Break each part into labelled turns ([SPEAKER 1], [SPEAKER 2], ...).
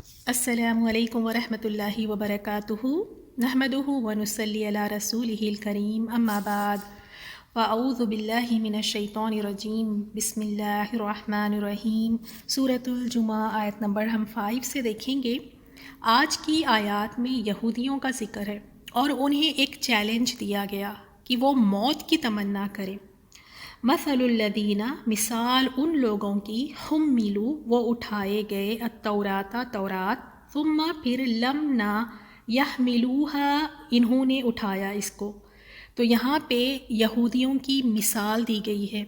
[SPEAKER 1] السلام علیکم ورحمۃ اللہ وبرکاتہ نحمدہ ونصلی علی رسولہ الکریم اما بعد فاعوذ باللہ من الشیطان الرجیم بسم اللہ الرحمن الرحیم سورۃ الجمعہ آیت نمبر ہم 5 سے دیکھیں گے۔ آج کی آیات میں یہودیوں کا ذکر ہے اور انہیں ایک چیلنج دیا گیا کہ وہ موت کی تمنا کریں۔ مثل الذین، مثال ان لوگوں کی، حملوا، وہ اٹھائے گئے، التورات، تورات، ثم پھر لم نہ یحملوها، انہوں نے اٹھایا اس کو۔ تو یہاں پہ یہودیوں کی مثال دی گئی ہے،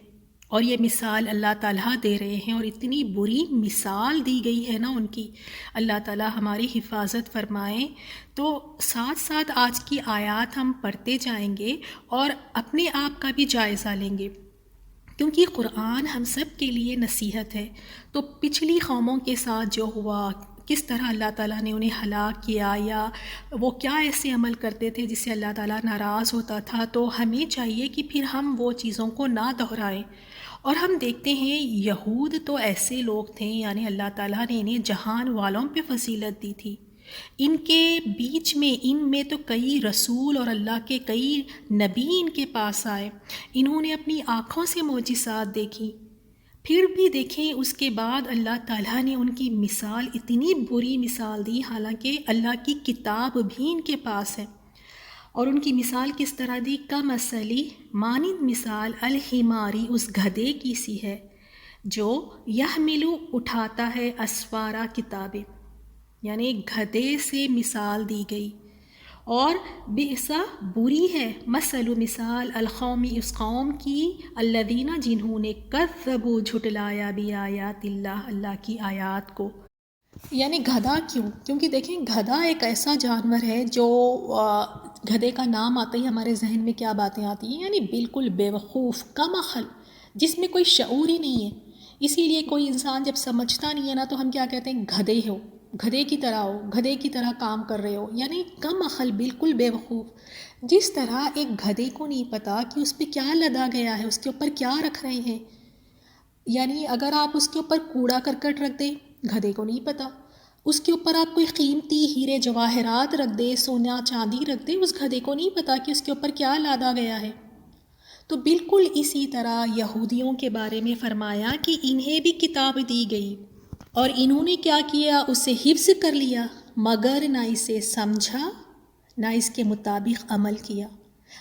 [SPEAKER 1] اور یہ مثال اللہ تعالیٰ دے رہے ہیں، اور اتنی بری مثال دی گئی ہے نا ان کی۔ اللہ تعالیٰ ہماری حفاظت فرمائے۔ تو ساتھ ساتھ آج کی آیات ہم پڑھتے جائیں گے اور اپنے آپ کا بھی جائزہ لیں گے، کیونکہ قرآن ہم سب کے لیے نصیحت ہے۔ تو پچھلی قوموں کے ساتھ جو ہوا، کس طرح اللہ تعالیٰ نے انہیں ہلاک کیا، یا وہ کیا ایسے عمل کرتے تھے جس سے اللہ تعالیٰ ناراض ہوتا تھا، تو ہمیں چاہیے کہ پھر ہم وہ چیزوں کو نہ دہرائیں۔ اور ہم دیکھتے ہیں یہود تو ایسے لوگ تھے، یعنی اللہ تعالیٰ نے انہیں جہان والوں پہ فضیلت دی تھی۔ ان کے بیچ میں، ان میں تو کئی رسول اور اللہ کے کئی نبی ان کے پاس آئے، انہوں نے اپنی آنکھوں سے معجزات دیکھی، پھر بھی دیکھیں اس کے بعد اللہ تعالیٰ نے ان کی مثال، اتنی بری مثال دی، حالانکہ اللہ کی کتاب بھی ان کے پاس ہے۔ اور ان کی مثال کس طرح دی؟ کمثلی، مانند مثال، الحماری، اس گدھے کی سی ہے جو یحملو، اٹھاتا ہے، اسفارا، کتابیں، یعنی گدھے سے مثال دی گئی۔ اور بئسا، بری ہے، مثل، مثال، القومی، اس قوم کی، الذین، جنہوں نے کذبوا، جھٹلایا، بآیات اللہ، اللہ کی آیات کو۔ یعنی گدھا کیوں؟ کیونکہ دیکھیں گدھا ایک ایسا جانور ہے جو گدھے کا نام آتا ہی ہمارے ذہن میں کیا باتیں آتی ہیں؟ یعنی بالکل بے وقوف، کم عقل، جس میں کوئی شعور ہی نہیں ہے۔ اسی لیے کوئی انسان جب سمجھتا نہیں ہے نا، تو ہم کیا کہتے ہیں؟ گدھے ہو، گدھے کی طرح ہو، گدھے کی طرح کام کر رہے ہو، یعنی کم عقل، بالکل بے وقوف۔ جس طرح ایک گدھے کو نہیں پتا کہ اس پہ کیا لدا گیا ہے، اس کے اوپر کیا رکھ رہے ہیں، یعنی اگر آپ اس کے اوپر کوڑا کرکٹ رکھ دیں، گدھے کو نہیں پتا۔ اس کے اوپر آپ کوئی قیمتی ہیرے جواہرات رکھ دیں، سونا چاندی رکھ دیں، اس گدھے کو نہیں پتا کہ اس کے اوپر کیا لادا گیا ہے۔ تو بالکل اسی طرح یہودیوں کے بارے میں فرمایا کہ انہیں بھی کتاب دی گئی، اور انہوں نے کیا کیا؟ اسے حفظ کر لیا، مگر نہ اسے سمجھا، نہ اس کے مطابق عمل کیا،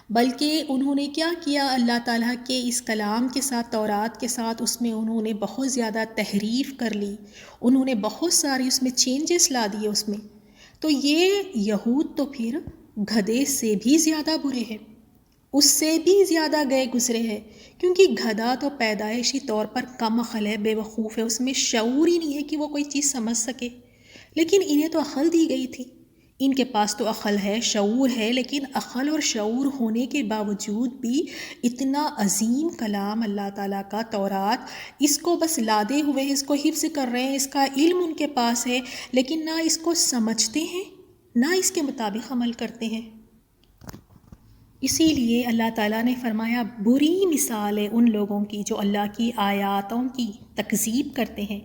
[SPEAKER 1] بلکہ انہوں نے کیا کیا؟ اللہ تعالیٰ کے اس کلام کے ساتھ، تورات کے ساتھ، اس میں انہوں نے بہت زیادہ تحریف کر لی، انہوں نے بہت ساری اس میں چینجز لا دیے اس میں۔ تو یہ یہود تو پھر گدھے سے بھی زیادہ برے ہیں، اس سے بھی زیادہ گئے گزرے ہیں، کیونکہ گدھا تو پیدائشی طور پر کم عقل ہے، بے وقوف ہے، اس میں شعور ہی نہیں ہے کہ وہ کوئی چیز سمجھ سکے۔ لیکن انہیں تو عقل دی گئی تھی، ان کے پاس تو عقل ہے، شعور ہے، لیکن عقل اور شعور ہونے کے باوجود بھی اتنا عظیم کلام اللہ تعالیٰ کا، تورات، اس کو بس لادے ہوئے ہیں، اس کو حفظ کر رہے ہیں، اس کا علم ان کے پاس ہے، لیکن نہ اس کو سمجھتے ہیں، نہ اس کے مطابق عمل کرتے ہیں۔ اسی لیے اللہ تعالیٰ نے فرمایا بری مثال ہے ان لوگوں کی جو اللہ کی آیاتوں کی تکذیب کرتے ہیں۔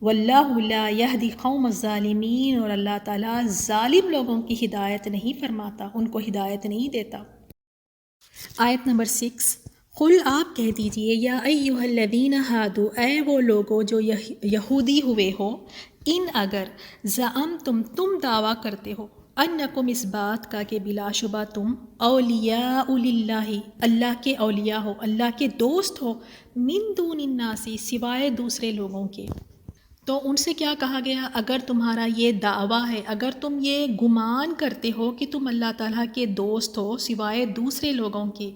[SPEAKER 1] واللہ لا یہدی قوم الظالمین، اور اللہ تعالیٰ ظالم لوگوں کی ہدایت نہیں فرماتا، ان کو ہدایت نہیں دیتا۔ آیت نمبر 6، قل، آپ کہہ دیجئے، یا ایہا الذین ہادو، اے وہ لوگو جو یہودی ہوئے ہو، ان اگر زعمتم، تم دعویٰ کرتے ہو، انکم، اس بات کا کہ بلا شبہ تم، اولیاء للہ، اللہ کے اولیاء ہو، اللہ کے دوست ہو، من دون الناس، سوائے دوسرے لوگوں کے۔ تو ان سے کیا کہا گیا؟ اگر تمہارا یہ دعویٰ ہے، اگر تم یہ گمان کرتے ہو کہ تم اللہ تعالیٰ کے دوست ہو سوائے دوسرے لوگوں کے،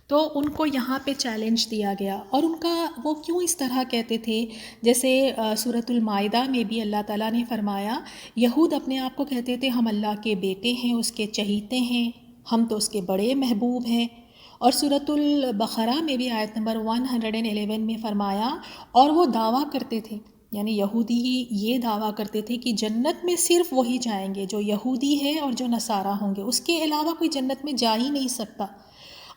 [SPEAKER 1] تو ان کو یہاں پہ چیلنج دیا گیا۔ اور ان کا وہ کیوں اس طرح کہتے تھے؟ جیسے سورۃ المائدہ میں بھی اللہ تعالیٰ نے فرمایا، یہود اپنے آپ کو کہتے تھے ہم اللہ کے بیٹے ہیں، اس کے چہیتے ہیں، ہم تو اس کے بڑے محبوب ہیں۔ اور سورۃ البقرہ میں بھی آیت نمبر 111 میں فرمایا، اور وہ دعویٰ کرتے تھے، یعنی یہودی یہ دعویٰ کرتے تھے کہ جنت میں صرف وہی جائیں گے جو یہودی ہے اور جو نصارہ ہوں گے، اس کے علاوہ کوئی جنت میں جا ہی نہیں سکتا۔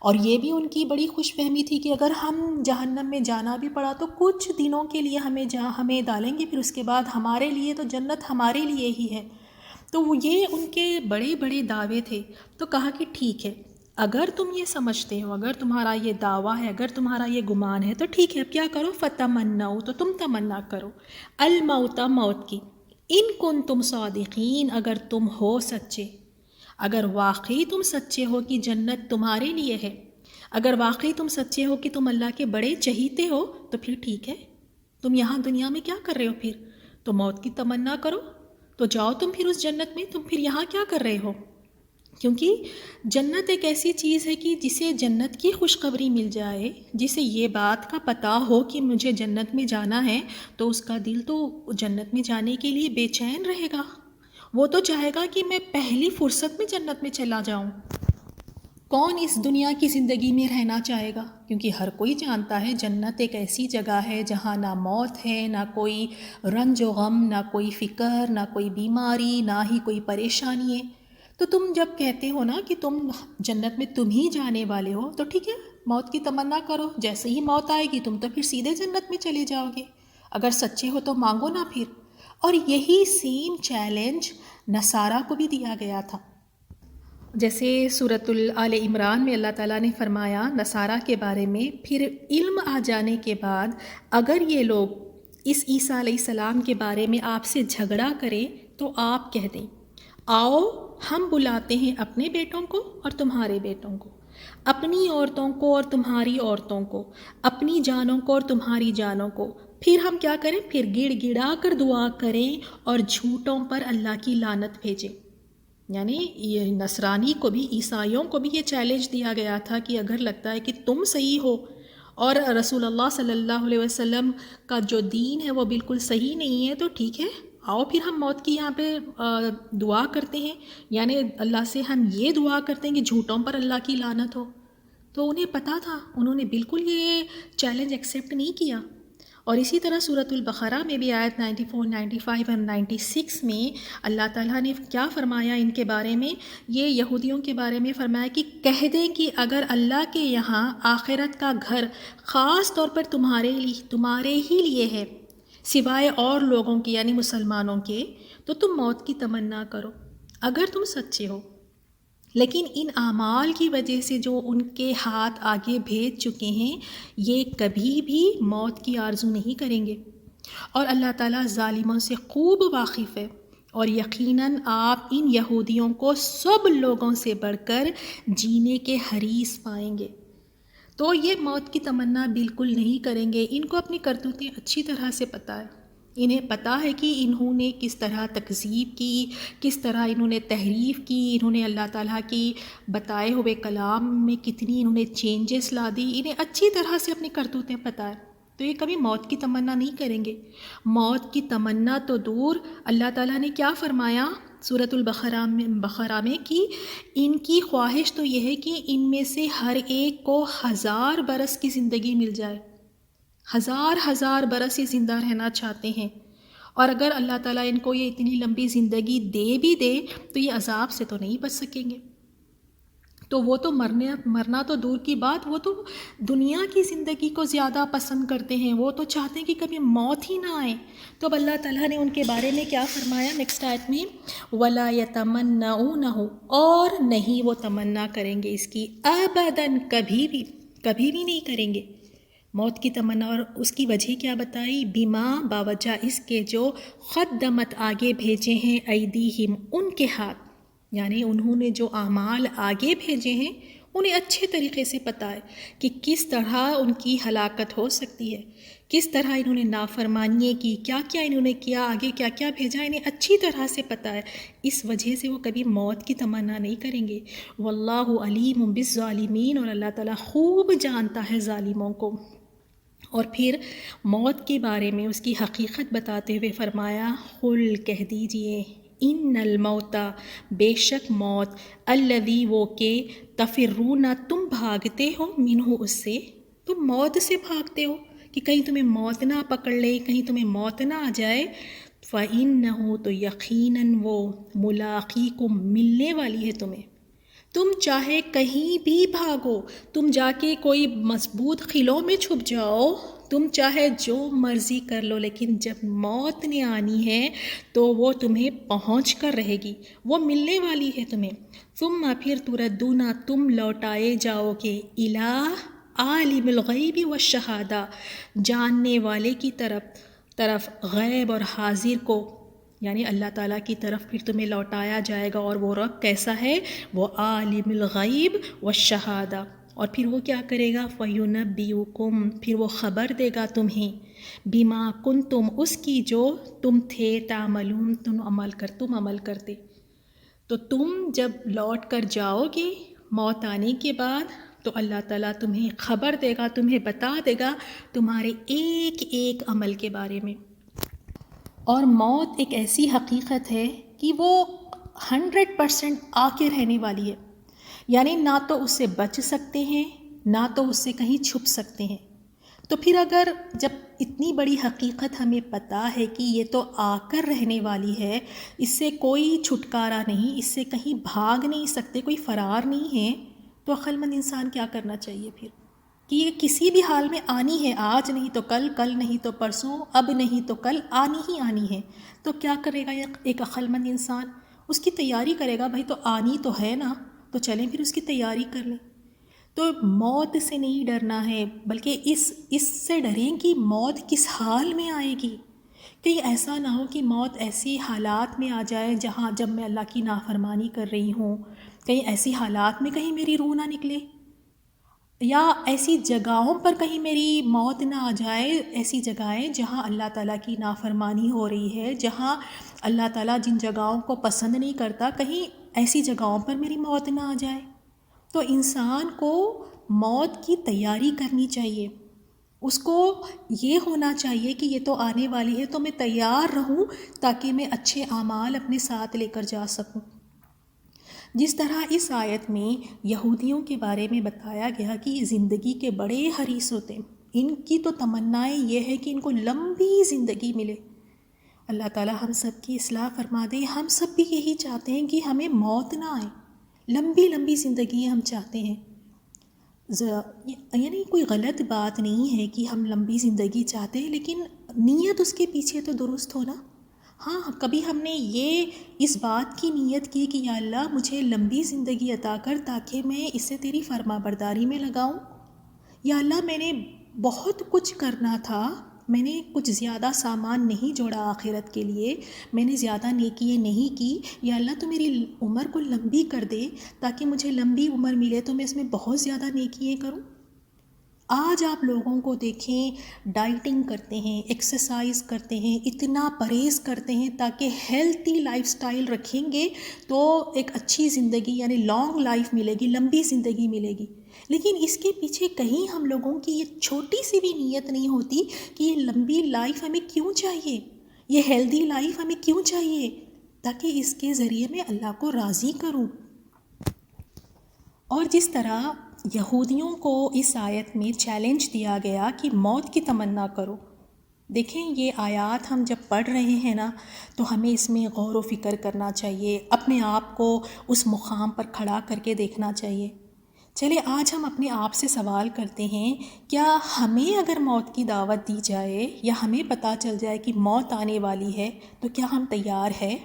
[SPEAKER 1] اور یہ بھی ان کی بڑی خوش فہمی تھی کہ اگر ہم جہنم میں جانا بھی پڑا تو کچھ دنوں کے لیے ہمیں ڈالیں گے، پھر اس کے بعد ہمارے لیے تو جنت ہمارے لیے ہی ہے۔ تو وہ یہ ان کے بڑے بڑے دعوے تھے۔ تو کہا کہ ٹھیک ہے، اگر تم یہ سمجھتے ہو، اگر تمہارا یہ دعویٰ ہے، اگر تمہارا یہ گمان ہے، تو ٹھیک ہے، اب کیا کرو، فتمنوا، تو تم تمنا کرو، الموت، موت کی، ان کنتم صادقین، اگر تم ہو سچے، اگر واقعی تم سچے ہو کہ جنت تمہارے لیے ہے، اگر واقعی تم سچے ہو کہ تم اللہ کے بڑے چہیتے ہو، تو پھر ٹھیک ہے، تم یہاں دنیا میں کیا کر رہے ہو، پھر تو موت کی تمنا کرو، تو جاؤ تم پھر اس جنت میں، تم پھر یہاں کیا کر رہے ہو؟ کیونکہ جنت ایک ایسی چیز ہے کہ جسے جنت کی خوشخبری مل جائے، جسے یہ بات کا پتہ ہو کہ مجھے جنت میں جانا ہے، تو اس کا دل تو جنت میں جانے کے لیے بے چین رہے گا، وہ تو چاہے گا کہ میں پہلی فرصت میں جنت میں چلا جاؤں۔ کون اس دنیا کی زندگی میں رہنا چاہے گا؟ کیونکہ ہر کوئی جانتا ہے جنت ایک ایسی جگہ ہے جہاں نہ موت ہے، نہ کوئی رنج و غم، نہ کوئی فکر، نہ کوئی بیماری، نہ ہی کوئی پریشانی ہے۔ تو تم جب کہتے ہو نا کہ تم جنت میں تم ہی جانے والے ہو، تو ٹھیک ہے، موت کی تمنا کرو، جیسے ہی موت آئے گی تم تو پھر سیدھے جنت میں چلے جاؤ گے، اگر سچے ہو تو مانگو نا پھر۔ اور یہی سیم چیلنج نصارہ کو بھی دیا گیا تھا۔ جیسے سورۃ آل عمران میں اللہ تعالیٰ نے فرمایا نصارہ کے بارے میں، پھر علم آ جانے کے بعد اگر یہ لوگ اس عیسیٰ علیہ السلام کے بارے میں آپ سے جھگڑا کریں تو آپ کہہ دیں، آؤ ہم بلاتے ہیں اپنے بیٹوں کو اور تمہارے بیٹوں کو، اپنی عورتوں کو اور تمہاری عورتوں کو، اپنی جانوں کو اور تمہاری جانوں کو، پھر ہم کیا کریں، پھر گڑ گڑا کر دعا کریں اور جھوٹوں پر اللہ کی لعنت بھیجیں۔ یعنی یہ نصرانی کو بھی، عیسائیوں کو بھی یہ چیلنج دیا گیا تھا کہ اگر لگتا ہے کہ تم صحیح ہو اور رسول اللہ صلی اللہ علیہ وسلم کا جو دین ہے وہ بالکل صحیح نہیں ہے، تو ٹھیک ہے، آؤ پھر ہم موت کی یہاں پہ دعا کرتے ہیں، یعنی اللہ سے ہم یہ دعا کرتے ہیں کہ جھوٹوں پر اللہ کی لعنت ہو۔ تو انہیں پتہ تھا، انہوں نے بالکل یہ چیلنج ایکسیپٹ نہیں کیا۔ اور اسی طرح سورۃ البقرہ میں بھی آیت 94، 95 اور 96 میں اللہ تعالیٰ نے کیا فرمایا ان کے بارے میں، یہ یہودیوں کے بارے میں فرمایا کہ کہہ دیں کہ اگر اللہ کے یہاں آخرت کا گھر خاص طور پر تمہارے ہی لیے ہے، سوائے اور لوگوں کے یعنی مسلمانوں کے، تو تم موت کی تمنا کرو اگر تم سچے ہو۔ لیکن ان اعمال کی وجہ سے جو ان کے ہاتھ آگے بھیج چکے ہیں، یہ کبھی بھی موت کی آرزو نہیں کریں گے، اور اللہ تعالیٰ ظالموں سے خوب واقف ہے، اور یقیناً آپ ان یہودیوں کو سب لوگوں سے بڑھ کر جینے کے حریص پائیں گے۔ تو یہ موت کی تمنا بالکل نہیں کریں گے، ان کو اپنی کرتوتیں اچھی طرح سے پتہ ہے، انہیں پتہ ہے کہ انہوں نے کس طرح تکذیب کی، کس طرح انہوں نے تحریف کی، انہوں نے اللہ تعالیٰ کی بتائے ہوئے کلام میں کتنی انہوں نے چینجز لا دی، انہیں اچھی طرح سے اپنی کرتوتیں پتہ ہے، تو یہ کبھی موت کی تمنا نہیں کریں گے۔ موت کی تمنا تو دور، اللہ تعالیٰ نے کیا فرمایا سورۃ البقرہ میں کہ ان کی خواہش تو یہ ہے کہ ان میں سے ہر ایک کو 1000 برس کی زندگی مل جائے، 1000 برس یہ زندہ رہنا چاہتے ہیں، اور اگر اللہ تعالیٰ ان کو یہ اتنی لمبی زندگی دے بھی دے تو یہ عذاب سے تو نہیں بچ سکیں گے۔ تو وہ تو مرنا تو دور کی بات، وہ تو دنیا کی زندگی کو زیادہ پسند کرتے ہیں، وہ تو چاہتے ہیں کہ کبھی موت ہی نہ آئے۔ تو اب اللہ تعالیٰ نے ان کے بارے میں کیا فرمایا نیکسٹ آیت میں، وَلَا يَتَمَنَّعُونَهُ، اور نہیں وہ تمنا کریں گے اس کی، ابداً، کبھی بھی نہیں کریں گے موت کی تمنا۔ اور اس کی وجہ کیا بتائی، بما، باوجہ اس کے جو قدمت آگے بھیجے ہیں، ایدیہم، ان کے ہاتھ، یعنی انہوں نے جو اعمال آگے بھیجے ہیں انہیں اچھے طریقے سے پتہ ہے کہ کس طرح ان کی ہلاکت ہو سکتی ہے، کس طرح انہوں نے نافرمانیاں کی، کیا کیا انہوں نے کیا، آگے کیا کیا بھیجا، انہیں اچھی طرح سے پتہ ہے، اس وجہ سے وہ کبھی موت کی تمنا نہیں کریں گے۔ واللہ علیم بالظالمین، اور اللہ تعالیٰ خوب جانتا ہے ظالموں کو۔ اور پھر موت کے بارے میں اس کی حقیقت بتاتے ہوئے فرمایا، قل، کہہ دیجئے، ان الموت، بے شک موت، الذی، وہ کہ، تفرون، تم بھاگتے ہو، منہ، اس سے، تم موت سے بھاگتے ہو کہ کہیں تمہیں موت نہ پکڑ لے، کہیں تمہیں موت نہ آ جائے، فَإِنَّهُ، تو یقیناً وہ، ملاقیکم، ملنے والی ہے تمہیں، تم چاہے کہیں بھی بھاگو، تم جا کے کوئی مضبوط قلعوں میں چھپ جاؤ، تم چاہے جو مرضی کر لو، لیکن جب موت نے آنی ہے تو وہ تمہیں پہنچ کر رہے گی، وہ ملنے والی ہے تمہیں۔ ثم پھر تردون، تم لوٹائے جاؤ گے، الی عالم الغیب والشہادہ، جاننے والے کی طرف غیب اور حاضر کو، یعنی اللہ تعالیٰ کی طرف پھر تمہیں لوٹایا جائے گا۔ اور وہ رب کیسا ہے؟ وہ عالم الغیب والشہادہ۔ اور پھر وہ کیا کرے گا؟ فَيُنَبِّئُكُمْ، پھر وہ خبر دے گا تمہیں، بِمَا كُنْتُمْ، اس کی جو تم تھے، تعملون، تم عمل کرتے۔ تو تم جب لوٹ کر جاؤ گے موت آنے کے بعد تو اللہ تعالیٰ تمہیں خبر دے گا، تمہیں بتا دے گا تمہارے ایک ایک عمل کے بارے میں۔ اور موت ایک ایسی حقیقت ہے کہ وہ 100% آ کے رہنے والی ہے، یعنی نہ تو اس سے بچ سکتے ہیں، نہ تو اس سے کہیں چھپ سکتے ہیں۔ تو پھر اگر جب اتنی بڑی حقیقت ہمیں پتہ ہے کہ یہ تو آ کر رہنے والی ہے، اس سے کوئی چھٹکارا نہیں، اس سے کہیں بھاگ نہیں سکتے، کوئی فرار نہیں ہے، تو عقل مند انسان کیا کرنا چاہیے پھر؟ کہ یہ کسی بھی حال میں آنی ہے، آج نہیں تو کل، کل نہیں تو پرسوں، اب نہیں تو کل، آنی ہی آنی ہے۔ تو کیا کرے گا ایک عقل مند انسان؟ اس کی تیاری کرے گا، بھائی تو آنی تو ہے نا، تو چلیں پھر اس کی تیاری کر لیں۔ تو موت سے نہیں ڈرنا ہے، بلکہ اس سے ڈریں کہ موت کس حال میں آئے گی۔ کہیں ایسا نہ ہو کہ موت ایسی حالات میں آ جائے جہاں جب میں اللہ کی نافرمانی کر رہی ہوں، کہیں ایسی حالات میں کہیں میری روح نہ نکلے، یا ایسی جگہوں پر کہیں میری موت نہ آ جائے، ایسی جگہیں جہاں اللہ تعالیٰ کی نافرمانی ہو رہی ہے، جہاں اللہ تعالیٰ جن جگہوں کو پسند نہیں کرتا، کہیں ایسی جگہوں پر میری موت نہ آ جائے۔ تو انسان کو موت کی تیاری کرنی چاہیے، اس کو یہ ہونا چاہیے کہ یہ تو آنے والی ہے، تو میں تیار رہوں تاکہ میں اچھے اعمال اپنے ساتھ لے کر جا سکوں۔ جس طرح اس آیت میں یہودیوں کے بارے میں بتایا گیا کہ یہ زندگی کے بڑے حریص ہوتے ہیں، ان کی تو تمنائیں یہ ہے کہ ان کو لمبی زندگی ملے۔ اللہ تعالیٰ ہم سب کی اصلاح فرما دے۔ ہم سب بھی یہی چاہتے ہیں کہ ہمیں موت نہ آئے، لمبی لمبی زندگی ہم چاہتے ہیں۔ یعنی کوئی غلط بات نہیں ہے کہ ہم لمبی زندگی چاہتے ہیں، لیکن نیت اس کے پیچھے تو درست ہو نا۔ ہاں، کبھی ہم نے اس بات کی نیت کی کہ یا اللہ مجھے لمبی زندگی عطا کر تاکہ میں اسے تیری فرما برداری میں لگاؤں، یا اللہ میں نے بہت کچھ کرنا تھا، میں نے کچھ زیادہ سامان نہیں جوڑا آخرت کے لیے، میں نے زیادہ نیکییں نہیں کی، یا اللہ تو میری عمر کو لمبی کر دے تاکہ مجھے لمبی عمر ملے تو میں اس میں بہت زیادہ نیکییں کروں۔ آج آپ لوگوں کو دیکھیں، ڈائٹنگ کرتے ہیں، ایکسرسائز کرتے ہیں، اتنا پرہیز کرتے ہیں تاکہ ہیلتھی لائف سٹائل رکھیں گے تو ایک اچھی زندگی یعنی لانگ لائف ملے گی، لمبی زندگی ملے گی۔ لیکن اس کے پیچھے کہیں ہم لوگوں کی یہ چھوٹی سی بھی نیت نہیں ہوتی کہ یہ لمبی لائف ہمیں کیوں چاہیے، یہ ہیلتھی لائف ہمیں کیوں چاہیے، تاکہ اس کے ذریعے میں اللہ کو راضی کروں۔ اور جس طرح یہودیوں کو اس آیت میں چیلنج دیا گیا کہ موت کی تمنا کرو، دیکھیں یہ آیات ہم جب پڑھ رہے ہیں نا تو ہمیں اس میں غور و فکر کرنا چاہیے، اپنے آپ کو اس مقام پر کھڑا کر کے دیکھنا چاہیے۔ چلے آج ہم اپنے آپ سے سوال کرتے ہیں، کیا ہمیں اگر موت کی دعوت دی جائے یا ہمیں پتہ چل جائے کہ موت آنے والی ہے تو کیا ہم تیار ہیں؟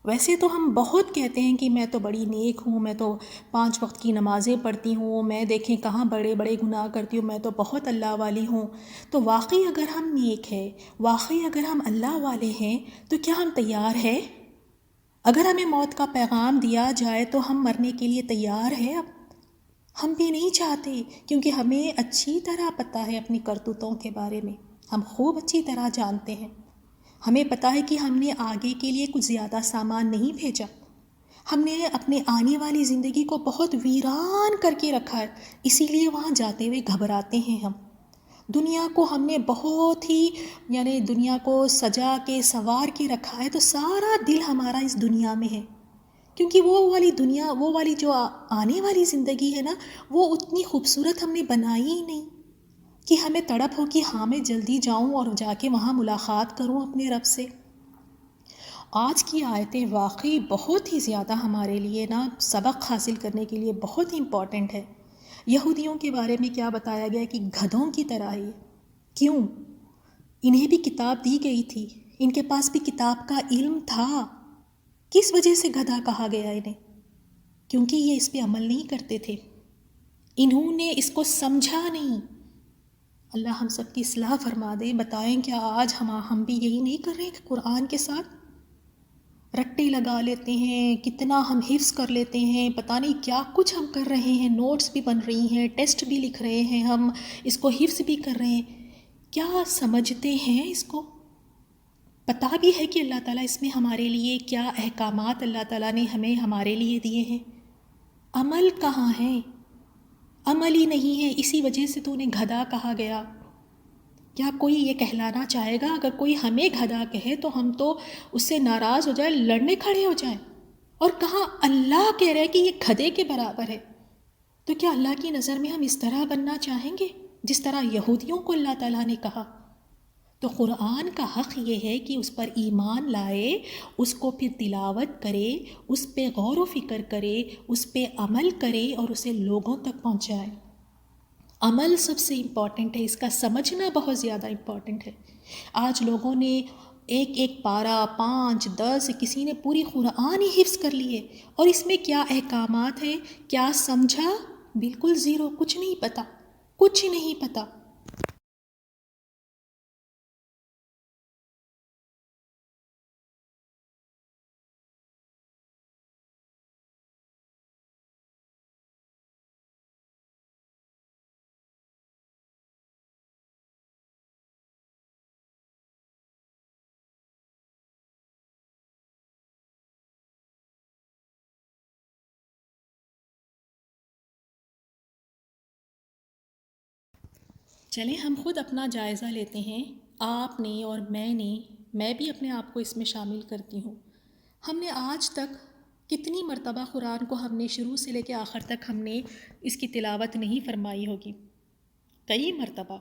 [SPEAKER 1] ویسے تو ہم بہت کہتے ہیں کہ میں تو بڑی نیک ہوں، میں تو 5 وقت کی نمازیں پڑھتی ہوں، میں دیکھیں کہاں بڑے بڑے گناہ کرتی ہوں، میں تو بہت اللہ والی ہوں۔ تو واقعی اگر ہم نیک ہیں، واقعی اگر ہم اللہ والے ہیں تو کیا ہم تیار ہیں؟ اگر ہمیں موت کا پیغام دیا جائے تو ہم مرنے کے لیے تیار ہیں؟ اب ہم بھی نہیں چاہتے، کیونکہ ہمیں اچھی طرح پتہ ہے اپنی کرتوتوں کے بارے میں، ہم خوب اچھی طرح جانتے ہیں، ہمیں پتہ ہے کہ ہم نے آگے کے لیے کچھ زیادہ سامان نہیں بھیجا، ہم نے اپنے آنے والی زندگی کو بہت ویران کر کے رکھا ہے، اسی لیے وہاں جاتے ہوئے گھبراتے ہیں ہم۔ دنیا کو ہم نے بہت ہی یعنی دنیا کو سجا کے سنوار کے رکھا ہے، تو سارا دل ہمارا اس دنیا میں ہے، کیونکہ وہ والی دنیا، وہ والی جو آنے والی زندگی ہے نا، وہ اتنی خوبصورت ہم نے بنائی ہی نہیں کہ ہمیں تڑپ ہو کہ ہاں میں جلدی جاؤں اور جا کے وہاں ملاقات کروں اپنے رب سے۔ آج کی آیتیں واقعی بہت ہی زیادہ ہمارے لیے نا سبق حاصل کرنے کے لیے بہت ہی امپورٹنٹ ہے۔ یہودیوں کے بارے میں کیا بتایا گیا کہ گدھوں کی طرح ہے۔ کیوں؟ انہیں بھی کتاب دی گئی تھی، ان کے پاس بھی کتاب کا علم تھا۔ کس وجہ سے گدھا کہا گیا انہیں؟ کیونکہ یہ اس پہ عمل نہیں کرتے تھے، انہوں نے اس کو سمجھا نہیں۔ اللہ ہم سب کی اصلاح فرما دے۔ بتائیں کیا آج ہم بھی یہی نہیں کر رہے کہ قرآن کے ساتھ رٹے لگا لیتے ہیں، کتنا ہم حفظ کر لیتے ہیں، پتہ نہیں کیا کچھ ہم کر رہے ہیں، نوٹس بھی بن رہی ہیں، ٹیسٹ بھی لکھ رہے ہیں، ہم اس کو حفظ بھی کر رہے ہیں۔ کیا سمجھتے ہیں اس کو؟ پتہ بھی ہے کہ اللہ تعالیٰ اس میں ہمارے لیے کیا احکامات اللہ تعالیٰ نے ہمیں ہمارے لیے دیے ہیں؟ عمل کہاں ہے؟ عمل ہی نہیں ہے، اسی وجہ سے تو انہیں گدھا کہا گیا۔ کیا کوئی یہ کہلانا چاہے گا اگر کوئی ہمیں گدھا کہے تو ہم تو اس سے ناراض ہو جائیں، لڑنے کھڑے ہو جائیں؟ اور کہاں اللہ کہہ رہے کہ یہ گدھے کے برابر ہے۔ تو کیا اللہ کی نظر میں ہم اس طرح بننا چاہیں گے جس طرح یہودیوں کو اللہ تعالیٰ نے کہا؟ تو قرآن کا حق یہ ہے کہ اس پر ایمان لائے، اس کو پھر تلاوت کرے، اس پہ غور و فکر کرے، اس پہ عمل کرے اور اسے لوگوں تک پہنچائے۔ عمل سب سے امپورٹنٹ ہے، اس کا سمجھنا بہت زیادہ امپورٹنٹ ہے۔ آج لوگوں نے ایک ایک پارہ 5 10 کسی نے پوری قرآن ہی حفظ کر لی ہے، اور اس میں کیا احکامات ہیں، کیا سمجھا؟ بالکل زیرو، کچھ نہیں پتہ، کچھ نہیں پتہ۔ چلیں ہم خود اپنا جائزہ لیتے ہیں، آپ نے اور میں بھی اپنے آپ کو اس میں شامل کرتی ہوں۔ ہم نے آج تک کتنی مرتبہ قرآن کو ہم نے شروع سے لے کے آخر تک ہم نے اس کی تلاوت نہیں فرمائی ہوگی؟ کئی مرتبہ۔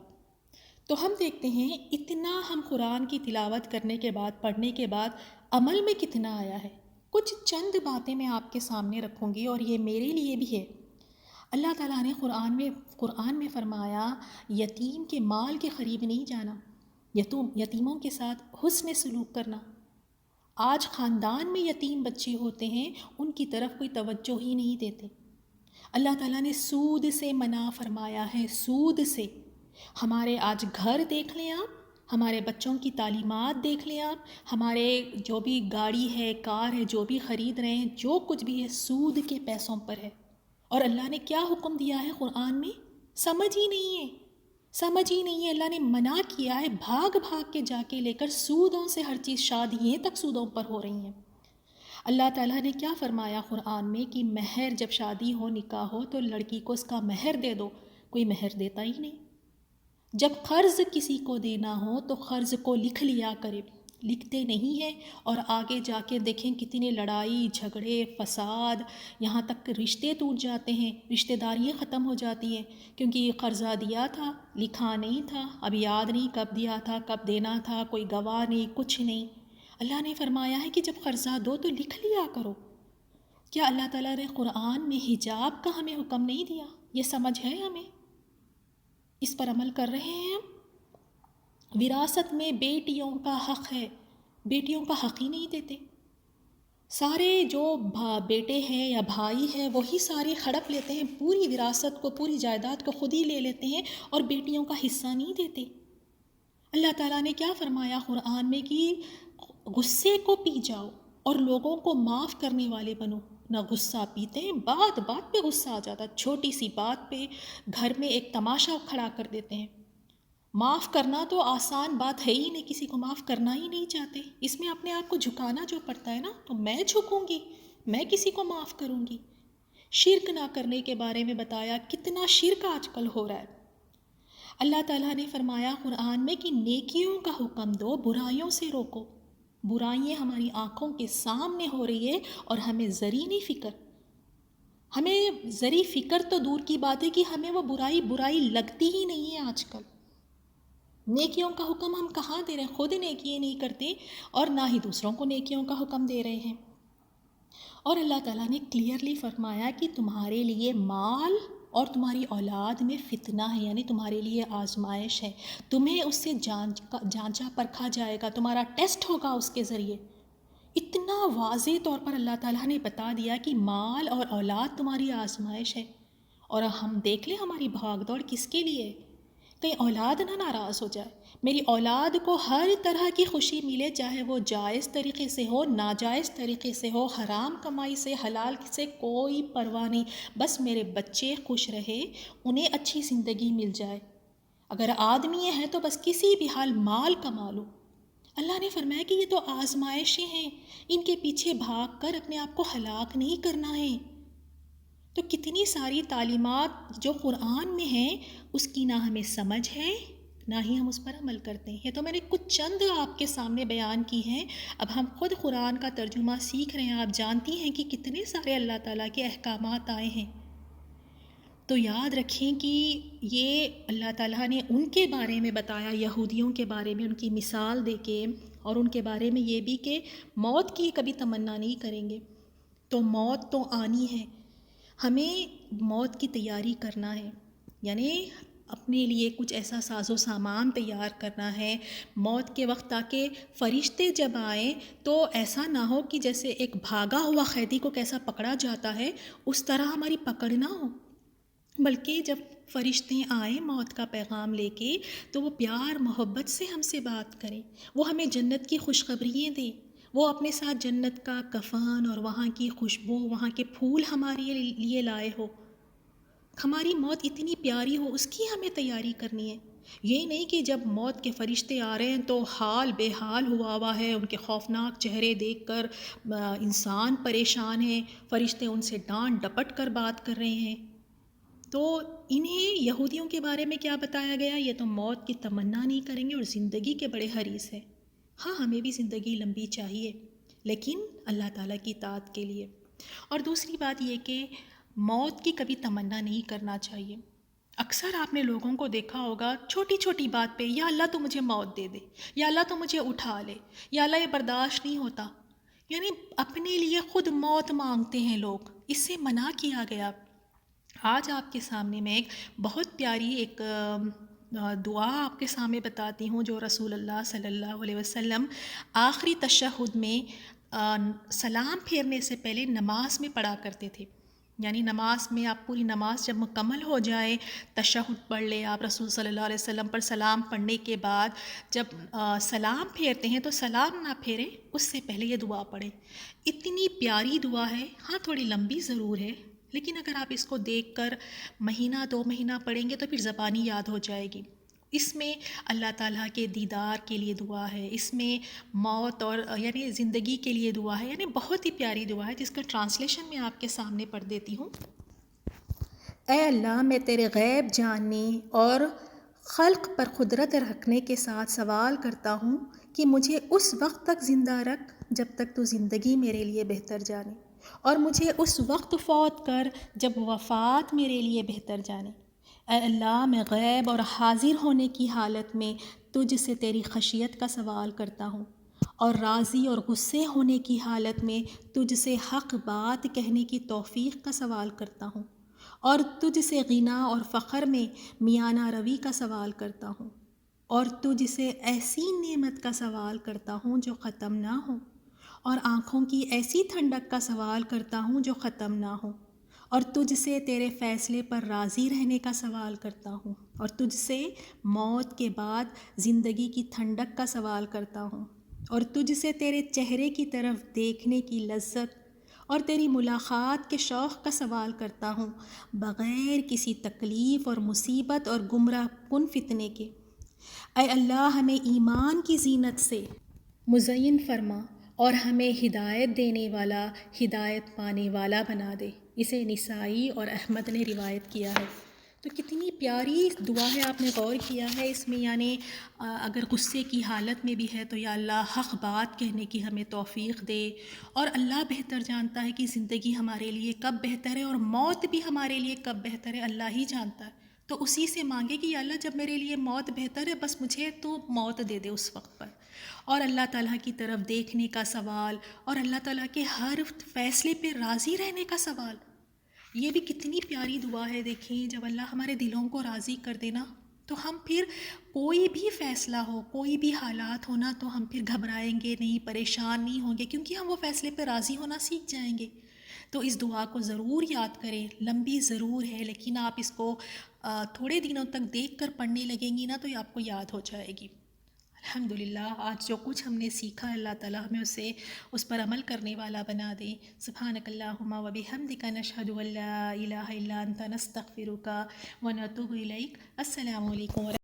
[SPEAKER 1] تو ہم دیکھتے ہیں اتنا ہم قرآن کی تلاوت کرنے کے بعد، پڑھنے کے بعد عمل میں کتنا آیا ہے۔ کچھ چند باتیں میں آپ کے سامنے رکھوں گی اور یہ میرے لیے بھی ہے۔ اللہ تعالیٰ نے قرآن میں فرمایا یتیم کے مال کے قریب نہیں جانا، یتیموں کے ساتھ حسن سلوک کرنا۔ آج خاندان میں یتیم بچے ہوتے ہیں، ان کی طرف کوئی توجہ ہی نہیں دیتے۔ اللہ تعالیٰ نے سود سے منع فرمایا ہے، سود سے۔ ہمارے آج گھر دیکھ لیں آپ، ہمارے بچوں کی تعلیمات دیکھ لیں آپ، ہمارے جو بھی گاڑی ہے، کار ہے، جو بھی خرید رہے ہیں، جو کچھ بھی ہے سود کے پیسوں پر ہے۔ اور اللہ نے کیا حکم دیا ہے قرآن میں؟ سمجھ ہی نہیں ہے، سمجھ ہی نہیں ہے۔ اللہ نے منع کیا ہے، بھاگ بھاگ کے جا کے لے کر سودوں سے ہر چیز، شادیاں تک سودوں پر ہو رہی ہیں۔ اللہ تعالیٰ نے کیا فرمایا قرآن میں کہ مہر، جب شادی ہو، نکاح ہو تو لڑکی کو اس کا مہر دے دو۔ کوئی مہر دیتا ہی نہیں۔ جب قرض کسی کو دینا ہو تو قرض کو لکھ لیا کرے، لکھتے نہیں ہیں، اور آگے جا کے دیکھیں کتنے لڑائی جھگڑے فساد، یہاں تک کہ رشتے ٹوٹ جاتے ہیں، رشتہ داریاں ختم ہو جاتی ہیں، کیونکہ یہ قرضہ دیا تھا، لکھا نہیں تھا، اب یاد نہیں کب دیا تھا، کب دینا تھا، کوئی گواہ نہیں، کچھ نہیں۔ اللہ نے فرمایا ہے کہ جب قرضہ دو تو لکھ لیا کرو۔ کیا اللہ تعالیٰ نے قرآن میں حجاب کا ہمیں حکم نہیں دیا؟ یہ سمجھ ہے ہمیں؟ اس پر عمل کر رہے ہیں ہم؟ وراثت میں بیٹیوں کا حق ہے، بیٹیوں کا حق ہی نہیں دیتے۔ سارے جو بیٹے ہیں یا بھائی ہیں وہی سارے ہڑپ لیتے ہیں، پوری وراثت کو، پوری جائیداد کو خود ہی لے لیتے ہیں اور بیٹیوں کا حصہ نہیں دیتے۔ اللہ تعالیٰ نے کیا فرمایا قرآن میں کہ غصے کو پی جاؤ اور لوگوں کو معاف کرنے والے بنو۔ نہ غصہ پیتے ہیں، بات بات پہ غصہ آ جاتا ہے، چھوٹی سی بات پہ گھر میں ایک تماشا کھڑا کر دیتے ہیں۔ معاف کرنا تو آسان بات ہے ہی نہیں، کسی کو معاف کرنا ہی نہیں چاہتے۔ اس میں اپنے آپ کو جھکانا جو پڑتا ہے نا، تو میں جھکوں گی، میں کسی کو معاف کروں گی۔ شرک نہ کرنے کے بارے میں بتایا، کتنا شرک آج کل ہو رہا ہے۔ اللہ تعالیٰ نے فرمایا قرآن میں کہ نیکیوں کا حکم دو، برائیوں سے روکو۔ برائیاں ہماری آنکھوں کے سامنے ہو رہی ہے اور ہمیں ذری نہیں فکر۔ ہمیں ذری فکر تو دور کی بات ہے کہ ہمیں وہ برائی لگتی ہی نہیں ہے آج کل۔ نیکیوں کا حکم ہم کہاں دے رہے ہیں؟ خود نیکی نہیں کرتے اور نہ ہی دوسروں کو نیکیوں کا حکم دے رہے ہیں۔ اور اللہ تعالیٰ نے کلیئرلی فرمایا کہ تمہارے لیے مال اور تمہاری اولاد میں فتنہ ہے، یعنی تمہارے لیے آزمائش ہے، تمہیں اس سے جانچا پرکھا جائے گا، تمہارا ٹیسٹ ہوگا اس کے ذریعے۔ اتنا واضح طور پر اللہ تعالیٰ نے بتا دیا کہ مال اور اولاد تمہاری آزمائش ہے۔ اور ہم دیکھ لیں ہماری بھاگ دوڑ کس کے لیے؟ کہیں اولاد نہ ناراض ہو جائے، میری اولاد کو ہر طرح کی خوشی ملے، چاہے وہ جائز طریقے سے ہو، ناجائز طریقے سے ہو، حرام کمائی سے، حلال سے، کوئی پرواہ نہیں، بس میرے بچے خوش رہے، انہیں اچھی زندگی مل جائے۔ اگر آدمی ہے تو بس کسی بھی حال مال کما لو۔ اللہ نے فرمایا کہ یہ تو آزمائشیں ہیں، ان کے پیچھے بھاگ کر اپنے آپ کو ہلاک نہیں کرنا ہے۔ تو کتنی ساری تعلیمات جو قرآن میں ہیں اس کی نہ ہمیں سمجھ ہے نہ ہی ہم اس پر عمل کرتے ہیں۔ یہ تو میں نے کچھ چند آپ کے سامنے بیان کی ہیں، اب ہم خود قرآن کا ترجمہ سیکھ رہے ہیں۔ آپ جانتی ہیں کہ کتنے سارے اللہ تعالیٰ کے احکامات آئے ہیں۔ تو یاد رکھیں کہ یہ اللہ تعالیٰ نے ان کے بارے میں بتایا، یہودیوں کے بارے میں ان کی مثال دے کے، اور ان کے بارے میں یہ بھی کہ موت کی کبھی تمنا نہیں کریں گے۔ تو موت تو آنی ہے، ہمیں موت کی تیاری کرنا ہے، یعنی اپنے لیے کچھ ایسا ساز و سامان تیار کرنا ہے موت کے وقت، تاکہ فرشتے جب آئیں تو ایسا نہ ہو کہ جیسے ایک بھاگا ہوا قیدی کو کیسا پکڑا جاتا ہے اس طرح ہماری پکڑ نہ ہو، بلکہ جب فرشتے آئیں موت کا پیغام لے کے تو وہ پیار محبت سے ہم سے بات کریں، وہ ہمیں جنت کی خوشخبریاں دیں، وہ اپنے ساتھ جنت کا کفن اور وہاں کی خوشبو، وہاں کے پھول ہمارے لیے لائے ہو۔ ہماری موت اتنی پیاری ہو، اس کی ہمیں تیاری کرنی ہے۔ یہ نہیں کہ جب موت کے فرشتے آ رہے ہیں تو حال بے حال ہوا ہے، ان کے خوفناک چہرے دیکھ کر انسان پریشان ہے، فرشتے ان سے ڈانٹ ڈپٹ کر بات کر رہے ہیں۔ تو انہیں یہودیوں کے بارے میں کیا بتایا گیا؟ یہ تو موت کی تمنا نہیں کریں گے اور زندگی کے بڑے حریص ہیں۔ ہاں، ہمیں بھی زندگی لمبی چاہیے، لیکن اللہ تعالیٰ کی اطاعت کے لیے۔ اور دوسری بات یہ کہ موت کی کبھی تمنا نہیں کرنا چاہیے۔ اکثر آپ نے لوگوں کو دیکھا ہوگا چھوٹی چھوٹی بات پہ، یا اللہ تو مجھے موت دے دے، یا اللہ تو مجھے اٹھا لے، یا اللہ یہ برداشت نہیں ہوتا، یعنی اپنے لیے خود موت مانگتے ہیں لوگ۔ اس سے منع کیا گیا۔ آج آپ کے سامنے میں ایک بہت پیاری ایک دعا آپ کے سامنے بتاتی ہوں، جو رسول اللہ صلی اللہ علیہ وسلم آخری تشہد میں سلام پھیرنے سے پہلے نماز میں پڑھا کرتے تھے۔ یعنی نماز میں آپ پوری نماز جب مکمل ہو جائے، تشہد پڑھ لے آپ، رسول صلی اللہ علیہ وسلم پر سلام پڑھنے کے بعد جب سلام پھیرتے ہیں تو سلام نہ پھیریں، اس سے پہلے یہ دعا پڑھیں۔ اتنی پیاری دعا ہے، ہاں تھوڑی لمبی ضرور ہے، لیکن اگر آپ اس کو دیکھ کر مہینہ 2 مہینہ پڑھیں گے تو پھر زبانی یاد ہو جائے گی۔ اس میں اللہ تعالیٰ کے دیدار کے لیے دعا ہے، اس میں موت اور یعنی زندگی کے لیے دعا ہے، یعنی بہت ہی پیاری دعا ہے جس کا ٹرانسلیشن میں آپ کے سامنے پڑھ دیتی ہوں۔ اے اللہ، میں تیرے غیب جاننے اور خلق پر قدرت رکھنے کے ساتھ سوال کرتا ہوں کہ مجھے اس وقت تک زندہ رکھ جب تک تو زندگی میرے لیے بہتر جانے، اور مجھے اس وقت فوت کر جب وفات میرے لیے بہتر جانے۔ اے اللہ، میں غیب اور حاضر ہونے کی حالت میں تجھ سے تیری خشیت کا سوال کرتا ہوں، اور راضی اور غصے ہونے کی حالت میں تجھ سے حق بات کہنے کی توفیق کا سوال کرتا ہوں، اور تجھ سے غنا اور فخر میں میانہ روی کا سوال کرتا ہوں، اور تجھ سے ایسی نعمت کا سوال کرتا ہوں جو ختم نہ ہو، اور آنکھوں کی ایسی ٹھنڈک کا سوال کرتا ہوں جو ختم نہ ہو، اور تجھ سے تیرے فیصلے پر راضی رہنے کا سوال کرتا ہوں، اور تجھ سے موت کے بعد زندگی کی ٹھنڈک کا سوال کرتا ہوں، اور تجھ سے تیرے چہرے کی طرف دیکھنے کی لذت اور تیری ملاقات کے شوق کا سوال کرتا ہوں، بغیر کسی تکلیف اور مصیبت اور گمراہ کن فتنے کے۔ اے اللہ، ہمیں ایمان کی زینت سے مزین فرما اور ہمیں ہدایت دینے والا، ہدایت پانے والا بنا دے۔ اسے نسائی اور احمد نے روایت کیا ہے۔ تو کتنی پیاری دعا ہے، آپ نے غور کیا ہے اس میں؟ یعنی اگر غصے کی حالت میں بھی ہے تو یا اللہ حق بات کہنے کی ہمیں توفیق دے، اور اللہ بہتر جانتا ہے کہ زندگی ہمارے لیے کب بہتر ہے اور موت بھی ہمارے لیے کب بہتر ہے، اللہ ہی جانتا ہے۔ تو اسی سے مانگے کہ یا اللہ جب میرے لیے موت بہتر ہے بس مجھے تو موت دے دے اس وقت پر. اور اللہ تعالیٰ کی طرف دیکھنے کا سوال اور اللہ تعالیٰ کے ہر فیصلے پہ راضی رہنے کا سوال. یہ بھی کتنی پیاری دعا ہے. دیکھیں جب اللہ ہمارے دلوں کو راضی کر دینا تو ہم پھر کوئی بھی فیصلہ ہو کوئی بھی حالات ہونا تو ہم پھر گھبرائیں گے نہیں, پریشان نہیں ہوں گے, کیونکہ ہم وہ فیصلے پہ راضی ہونا سیکھ جائیں گے. تو اس دعا کو ضرور یاد کریں. لمبی ضرور ہے لیکن آپ اس کو تھوڑے دنوں تک دیکھ کر پڑھنے لگیں گی نا تو یہ آپ کو یاد ہو جائے گی. الحمدللہ آج جو کچھ ہم نے سیکھا اللہ تعالیٰ ہمیں اس پر عمل کرنے والا بنا دے. سبحانک اللہم و بحمدک نشہد ان لا الہ الا انت نستغفرک و نتوب الیک. السلام علیکم.